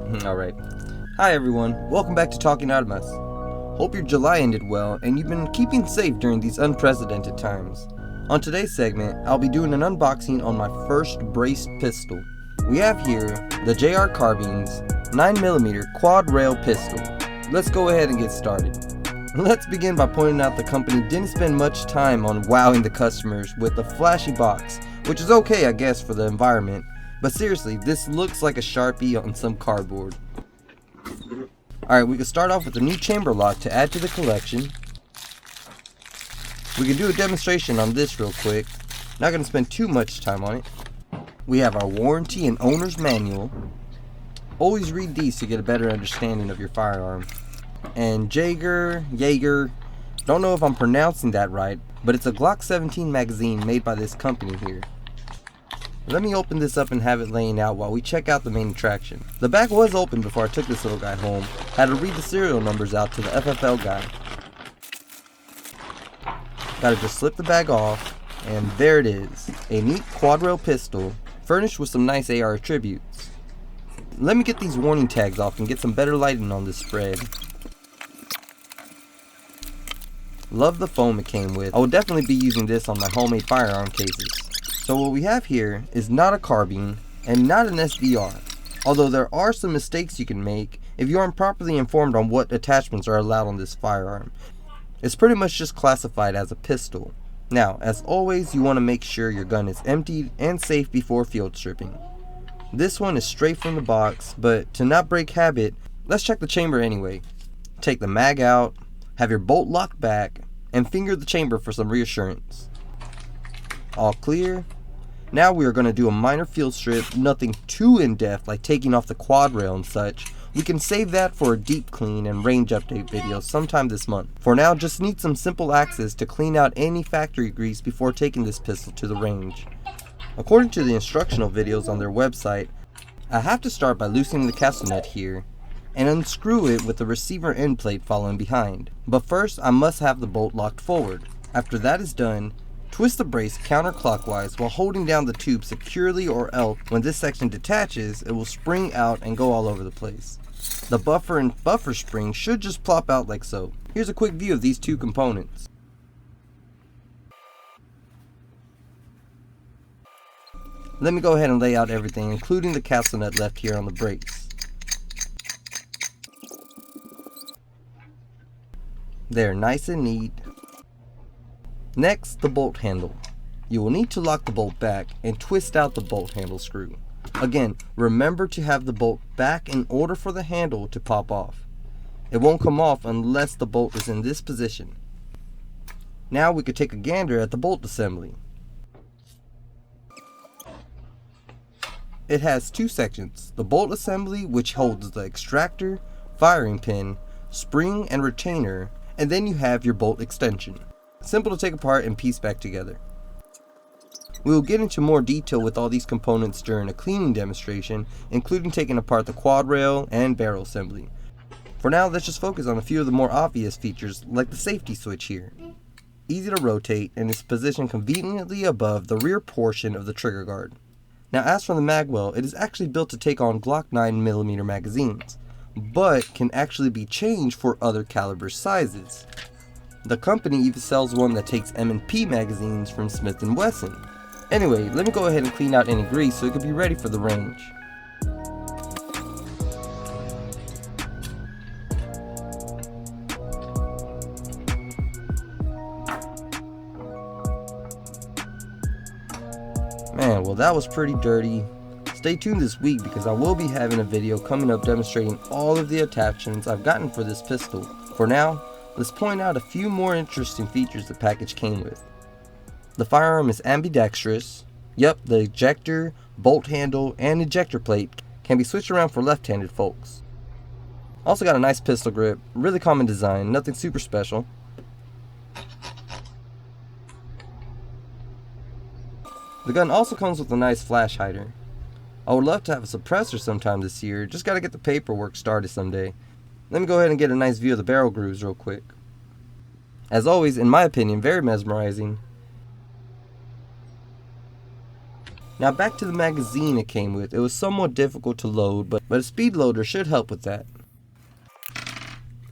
Alright. Hi everyone, welcome back to Talking Armas. Hope your July ended well and you've been keeping safe during these unprecedented times. On today's segment, I'll be doing an unboxing on my first braced pistol. We have here the Right Carbines 9mm Quad Rail pistol. Let's go ahead and get started. Let's begin by pointing out the company didn't spend much time on wowing the customers with a flashy box, which is okay I guess for the environment, but seriously, this looks like a Sharpie on some cardboard. Alright, we can start off with a new chamber lock to add to the collection. We can do a demonstration on this real quick, not going to spend too much time on it. We have our warranty and owner's manual. Always read these to get a better understanding of your firearm. And Jaeger, don't know if I'm pronouncing that right, but it's a Glock 17 magazine made by this company here. Let me open this up and have it laying out while we check out the main attraction. The back was open before I took this little guy home. Had to read the serial numbers out to the FFL guy. Gotta just slip the bag off, and there it is. A neat quad rail pistol, furnished with some nice AR attributes. Let me get these warning tags off and get some better lighting on this spread. Love the foam it came with. I will definitely be using this on my homemade firearm cases. So what we have here is not a carbine and not an SBR, although there are some mistakes you can make if you aren't properly informed on what attachments are allowed on this firearm. It's pretty much just classified as a pistol. Now, as always, you want to make sure your gun is emptied and safe before field stripping. This one is straight from the box, but to not break habit, let's check the chamber anyway. Take the mag out, have your bolt locked back, and finger the chamber for some reassurance. All clear. Now we are going to do a minor field strip, nothing too in-depth like taking off the quad rail and such. We can save that for a deep clean and range update video sometime this month. For now, just need some simple axes to clean out any factory grease before taking this pistol to the range. According to the instructional videos on their website, I have to start by loosening the castle nut here and unscrew it with the receiver end plate following behind. But first, I must have the bolt locked forward. After that is done, twist the brace counterclockwise while holding down the tube securely, or else when this section detaches, it will spring out and go all over the place. The buffer and buffer spring should just plop out like so. Here's a quick view of these two components. Let me go ahead and lay out everything, including the castle nut left here on the brace. There, nice and neat. Next, the bolt handle. You will need to lock the bolt back and twist out the bolt handle screw. Again, remember to have the bolt back in order for the handle to pop off. It won't come off unless the bolt is in this position. Now we could take a gander at the bolt assembly. It has two sections, the bolt assembly, which holds the extractor, firing pin, spring and retainer, and then you have your bolt extension. Simple to take apart and piece back together. We will get into more detail with all these components during a cleaning demonstration, including taking apart the quad rail and barrel assembly. For now, let's just focus on a few of the more obvious features, like the safety switch here. Easy to rotate and is positioned conveniently above the rear portion of the trigger guard. Now, as for the magwell, it is actually built to take on Glock 9mm magazines, but can actually be changed for other caliber sizes. The company even sells one that takes M&P magazines from Smith & Wesson. Anyway, let me go ahead and clean out any grease so it can be ready for the range. Man, well that was pretty dirty. Stay tuned this week because I will be having a video coming up demonstrating all of the attachments I've gotten for this pistol. For now, let's point out a few more interesting features the package came with. The firearm is ambidextrous. Yep, the ejector, bolt handle, and ejector plate can be switched around for left-handed folks. Also got a nice pistol grip, really common design, nothing super special. The gun also comes with a nice flash hider. I would love to have a suppressor sometime this year, just gotta get the paperwork started someday. Let me go ahead and get a nice view of the barrel grooves real quick. As always, in my opinion, very mesmerizing. Now back to the magazine it came with. It was somewhat difficult to load, but a speed loader should help with that.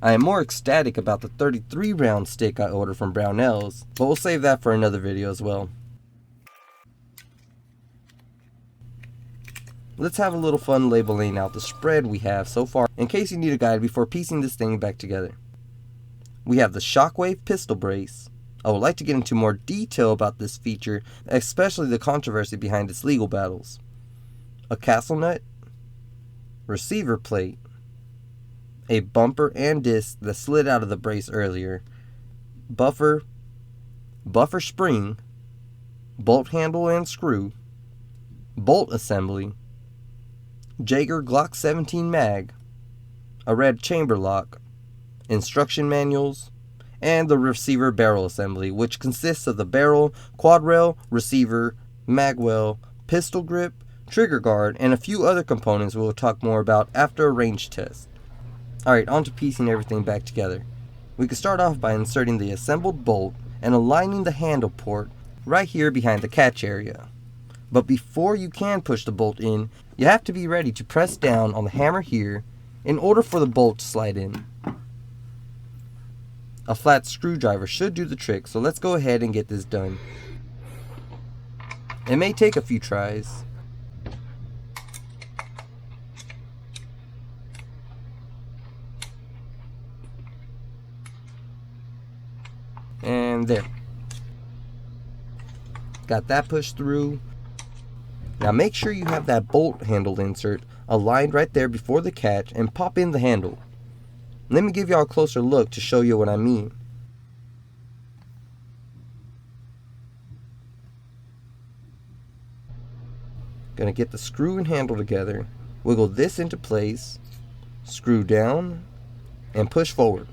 I am more ecstatic about the 33 round stick I ordered from Brownells, but we'll save that for another video as well. Let's have a little fun labeling out the spread we have so far in case you need a guide before piecing this thing back together. We have the Shockwave pistol brace. I would like to get into more detail about this feature, especially the controversy behind its legal battles. A castle nut, receiver plate, a bumper and disc that slid out of the brace earlier, buffer spring, bolt handle and screw, bolt assembly, Jaeger Glock 17 mag, a red chamber lock, instruction manuals, and the receiver barrel assembly, which consists of the barrel, quad rail, receiver, magwell, pistol grip, trigger guard, and a few other components we will talk more about after a range test. Alright, on to piecing everything back together. We can start off by inserting the assembled bolt and aligning the handle port right here behind the catch area. But before you can push the bolt in, you have to be ready to press down on the hammer here in order for the bolt to slide in. A flat screwdriver should do the trick, so let's go ahead and get this done. It may take a few tries. And there. Got that pushed through. Now make sure you have that bolt handle insert aligned right there before the catch and pop in the handle. Let me give y'all a closer look to show you what I mean. Gonna get the screw and handle together, wiggle this into place, screw down, and push forward.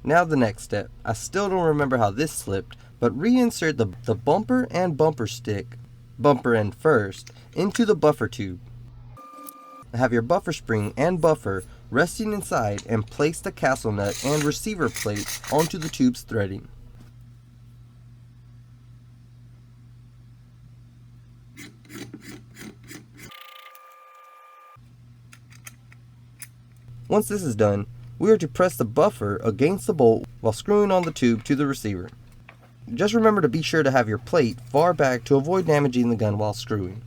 Now the next step. I still don't remember how this slipped, but reinsert the bumper and bumper stick, bumper end first, into the buffer tube. Have your buffer spring and buffer resting inside and place the castle nut and receiver plate onto the tube's threading. Once this is done, we are to press the buffer against the bolt while screwing on the tube to the receiver. Just remember to be sure to have your plate far back to avoid damaging the gun while screwing.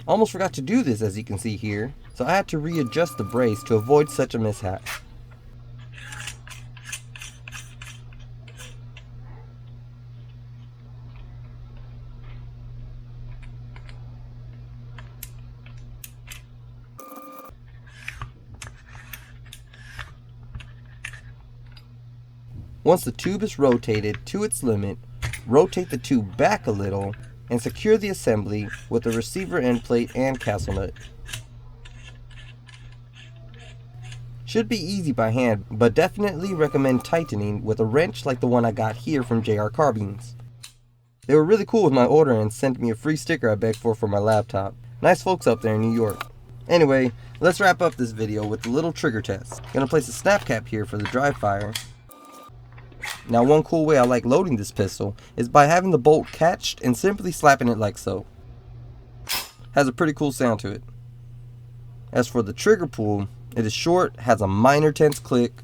Almost forgot to do this, as you can see here, so I had to readjust the brace to avoid such a mishap. Once the tube is rotated to its limit, rotate the tube back a little and secure the assembly with the receiver end plate and castle nut. Should be easy by hand, but definitely recommend tightening with a wrench like the one I got here from Right Carbines. They were really cool with my order and sent me a free sticker I begged for my laptop. Nice folks up there in New York. Anyway, let's wrap up this video with a little trigger test. Gonna place a snap cap here for the dry fire. Now one cool way I like loading this pistol is by having the bolt catched and simply slapping it like so. Has a pretty cool sound to it. As for the trigger pull, it is short, has a minor tense click,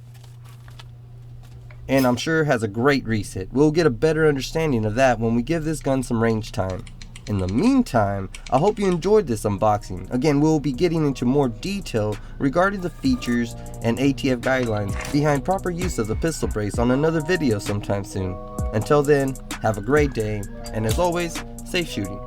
and I'm sure has a great reset. We'll get a better understanding of that when we give this gun some range time. In the meantime, I hope you enjoyed this unboxing. Again, we'll be getting into more detail regarding the features and ATF guidelines behind proper use of the pistol brace on another video sometime soon. Until then, have a great day, and as always, safe shooting.